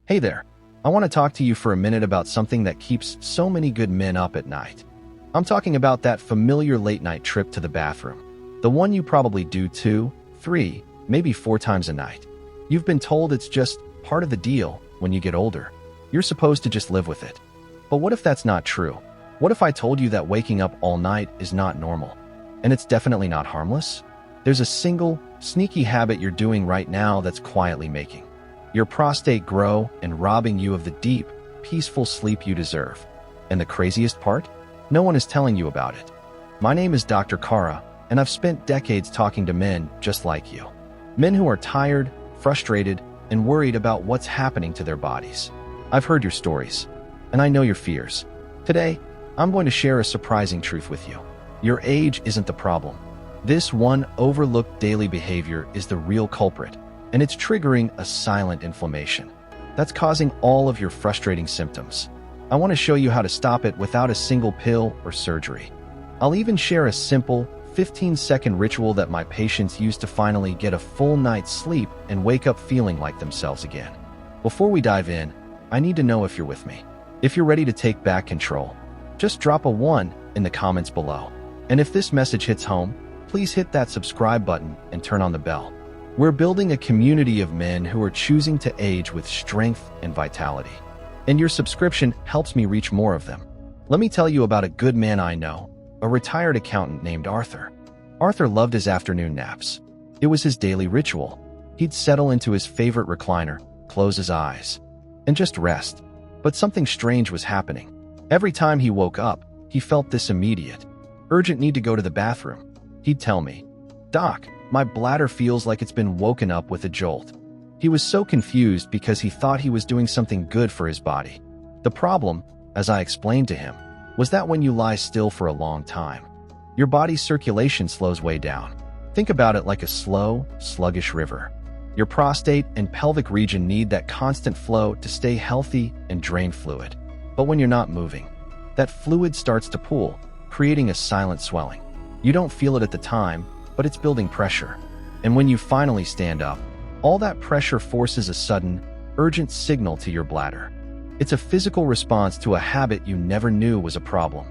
Hey there. I want to talk to you for a minute about something that keeps so many good men up at night. I'm talking about that familiar late-night trip to the bathroom. The one you probably do 2, 3, maybe 4 times a night. You've been told it's just part of the deal when you get older. You're supposed to just live with it. But what if that's not true? What if I told you that waking up all night is not normal? And it's definitely not harmless? There's a single, sneaky habit you're doing right now that's quietly making your prostate grow and robbing you of the deep, peaceful sleep you deserve. And the craziest part? No one is telling you about it. My name is Dr. Kara, and I've spent decades talking to men just like you. Men who are tired, frustrated, and worried about what's happening to their bodies. I've heard your stories, and I know your fears. Today, I'm going to share a surprising truth with you. Your age isn't the problem. This one overlooked daily behavior is the real culprit, and it's triggering a silent inflammation that's causing all of your frustrating symptoms. I want to show you how to stop it without a single pill or surgery. I'll even share a simple 15-second ritual that my patients use to finally get a full night's sleep and wake up feeling like themselves again. Before we dive in, I need to know if you're with me. If you're ready to take back control, just drop a 1 in the comments below. And if this message hits home, please hit that subscribe button and turn on the bell. We're building a community of men who are choosing to age with strength and vitality. And your subscription helps me reach more of them. Let me tell you about a good man I know, a retired accountant named Arthur. Arthur loved his afternoon naps. It was his daily ritual. He'd settle into his favorite recliner, close his eyes, and just rest. But something strange was happening. Every time he woke up, he felt this immediate, urgent need to go to the bathroom. He'd tell me, "Doc, my bladder feels like it's been woken up with a jolt." He was so confused because he thought he was doing something good for his body. The problem, as I explained to him, was that when you lie still for a long time, your body's circulation slows way down. Think about it like a slow, sluggish river. Your prostate and pelvic region need that constant flow to stay healthy and drain fluid. But when you're not moving, that fluid starts to pool, creating a silent swelling. You don't feel it at the time, but it's building pressure. And when you finally stand up, all that pressure forces a sudden, urgent signal to your bladder. It's a physical response to a habit you never knew was a problem.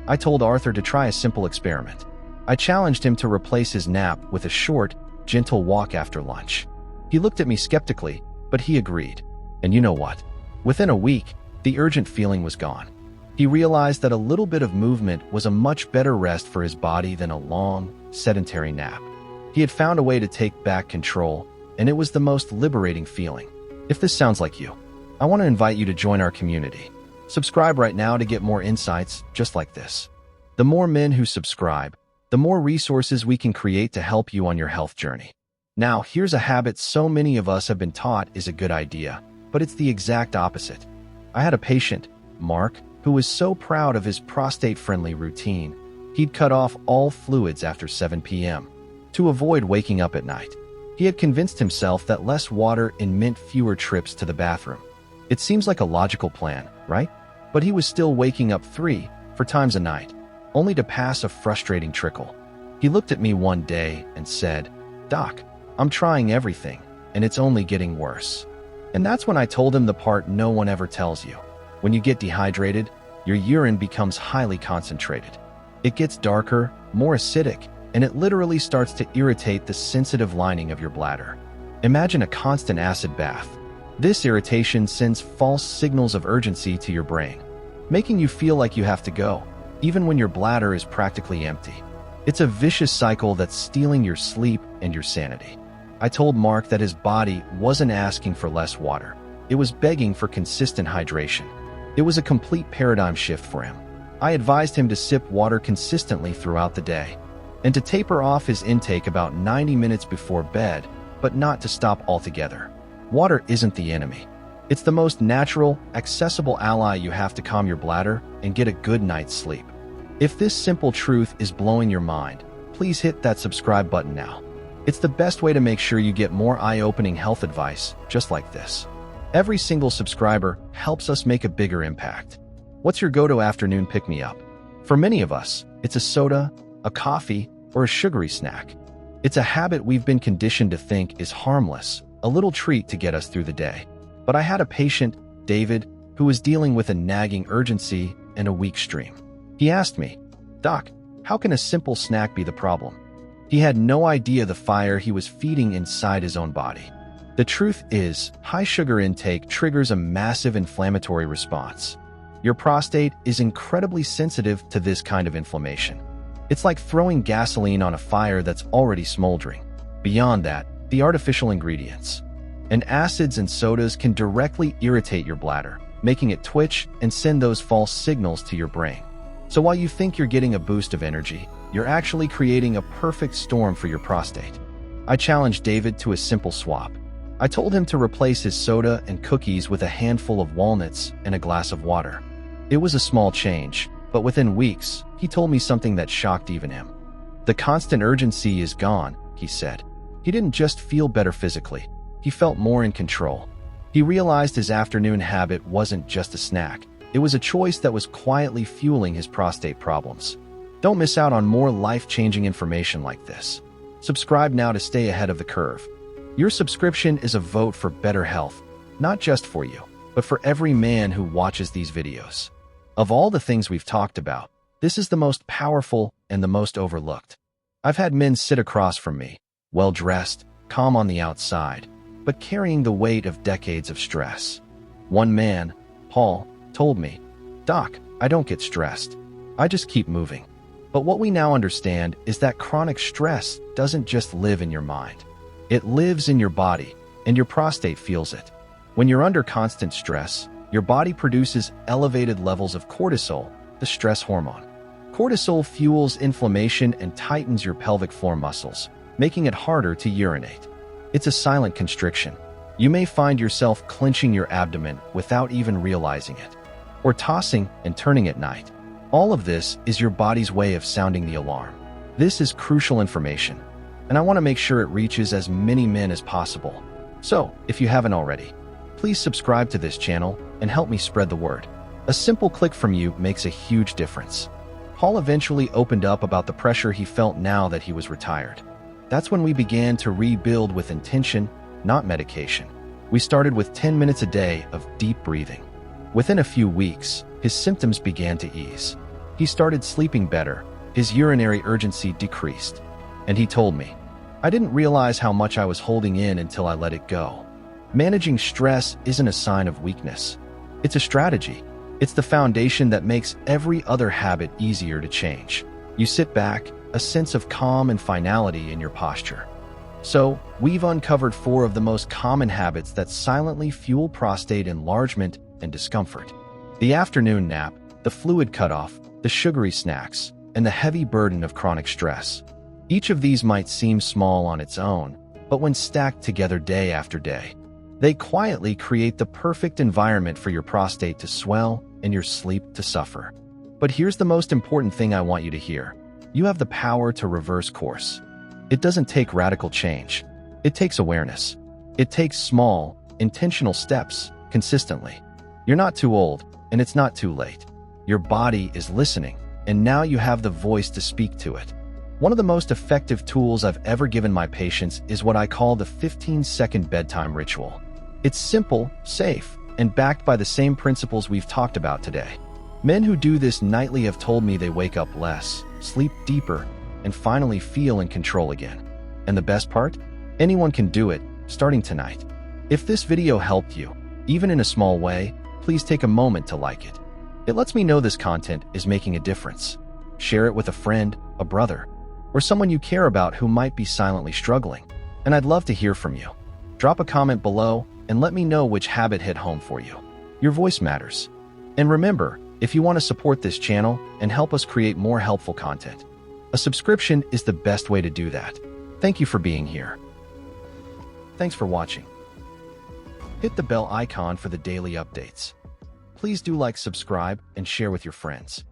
I told Arthur to try a simple experiment. I challenged him to replace his nap with a short, gentle walk after lunch. He looked at me skeptically, but he agreed. And you know what? Within a week, the urgent feeling was gone. He realized that a little bit of movement was a much better rest for his body than a long, sedentary nap. He had found a way to take back control, and it was the most liberating feeling. If this sounds like you, I want to invite you to join our community. Subscribe right now to get more insights just like this. The more men who subscribe, the more resources we can create to help you on your health journey. Now, here's a habit so many of us have been taught is a good idea, but it's the exact opposite. I had a patient, Mark, who was so proud of his prostate-friendly routine, he'd cut off all fluids after 7 p.m. to avoid waking up at night. He had convinced himself that less water meant fewer trips to the bathroom. It seems like a logical plan, right? But he was still waking up 3, 4 times a night, only to pass a frustrating trickle. He looked at me one day and said, "Doc, I'm trying everything, and it's only getting worse." And that's when I told him the part no one ever tells you. When you get dehydrated, your urine becomes highly concentrated. It gets darker, more acidic, and it literally starts to irritate the sensitive lining of your bladder. Imagine a constant acid bath. This irritation sends false signals of urgency to your brain, making you feel like you have to go, even when your bladder is practically empty. It's a vicious cycle that's stealing your sleep and your sanity. I told Mark that his body wasn't asking for less water. It was begging for consistent hydration. It was a complete paradigm shift for him. I advised him to sip water consistently throughout the day and to taper off his intake about 90 minutes before bed, but not to stop altogether. Water isn't the enemy. It's the most natural, accessible ally you have to calm your bladder and get a good night's sleep. If this simple truth is blowing your mind, please hit that subscribe button now. It's the best way to make sure you get more eye-opening health advice just like this. Every single subscriber helps us make a bigger impact. What's your go-to afternoon pick-me-up? For many of us, it's a soda, a coffee, or a sugary snack. It's a habit we've been conditioned to think is harmless, a little treat to get us through the day. But I had a patient, David, who was dealing with a nagging urgency and a weak stream. He asked me, "Doc, how can a simple snack be the problem?" He had no idea the fire he was feeding inside his own body. The truth is, high sugar intake triggers a massive inflammatory response. Your prostate is incredibly sensitive to this kind of inflammation. It's like throwing gasoline on a fire that's already smoldering. Beyond that, the artificial ingredients and acids and sodas can directly irritate your bladder, making it twitch and send those false signals to your brain. So while you think you're getting a boost of energy, you're actually creating a perfect storm for your prostate. I challenged David to a simple swap. I told him to replace his soda and cookies with a handful of walnuts and a glass of water. It was a small change, but within weeks, he told me something that shocked even him. "The constant urgency is gone," he said. He didn't just feel better physically, he felt more in control. He realized his afternoon habit wasn't just a snack. It was a choice that was quietly fueling his prostate problems. Don't miss out on more life-changing information like this. Subscribe now to stay ahead of the curve. Your subscription is a vote for better health, not just for you, but for every man who watches these videos. Of all the things we've talked about, this is the most powerful and the most overlooked. I've had men sit across from me, well-dressed, calm on the outside, but carrying the weight of decades of stress. One man, Paul, told me, "Doc, I don't get stressed. I just keep moving." But what we now understand is that chronic stress doesn't just live in your mind. It lives in your body, and your prostate feels it. When you're under constant stress, your body produces elevated levels of cortisol, the stress hormone. Cortisol fuels inflammation and tightens your pelvic floor muscles, making it harder to urinate. It's a silent constriction. You may find yourself clenching your abdomen without even realizing it, or tossing and turning at night. All of this is your body's way of sounding the alarm. This is crucial information, and I want to make sure it reaches as many men as possible. So, if you haven't already, please subscribe to this channel and help me spread the word. A simple click from you makes a huge difference. Paul eventually opened up about the pressure he felt now that he was retired. That's when we began to rebuild with intention, not medication. We started with 10 minutes a day of deep breathing. Within a few weeks, his symptoms began to ease. He started sleeping better, his urinary urgency decreased. And he told me, "I didn't realize how much I was holding in until I let it go." Managing stress isn't a sign of weakness. It's a strategy. It's the foundation that makes every other habit easier to change. You sit back, a sense of calm and finality in your posture. So, we've uncovered 4 of the most common habits that silently fuel prostate enlargement and discomfort. The afternoon nap, the fluid cutoff, the sugary snacks, and the heavy burden of chronic stress. Each of these might seem small on its own, but when stacked together day after day, they quietly create the perfect environment for your prostate to swell and your sleep to suffer. But here's the most important thing I want you to hear. You have the power to reverse course. It doesn't take radical change. It takes awareness. It takes small, intentional steps consistently. You're not too old, and it's not too late. Your body is listening, and now you have the voice to speak to it. One of the most effective tools I've ever given my patients is what I call the 15-second bedtime ritual. It's simple, safe, and backed by the same principles we've talked about today. Men who do this nightly have told me they wake up less, sleep deeper, and finally feel in control again. And the best part? Anyone can do it, starting tonight. If this video helped you, even in a small way, please take a moment to like it. It lets me know this content is making a difference. Share it with a friend, a brother, or someone you care about who might be silently struggling. And I'd love to hear from you. Drop a comment below and let me know which habit hit home for you. Your voice matters. And remember, if you want to support this channel and help us create more helpful content, a subscription is the best way to do that. Thank you for being here. Thanks for watching. Hit the bell icon for the daily updates. Please do like, subscribe, and share with your friends.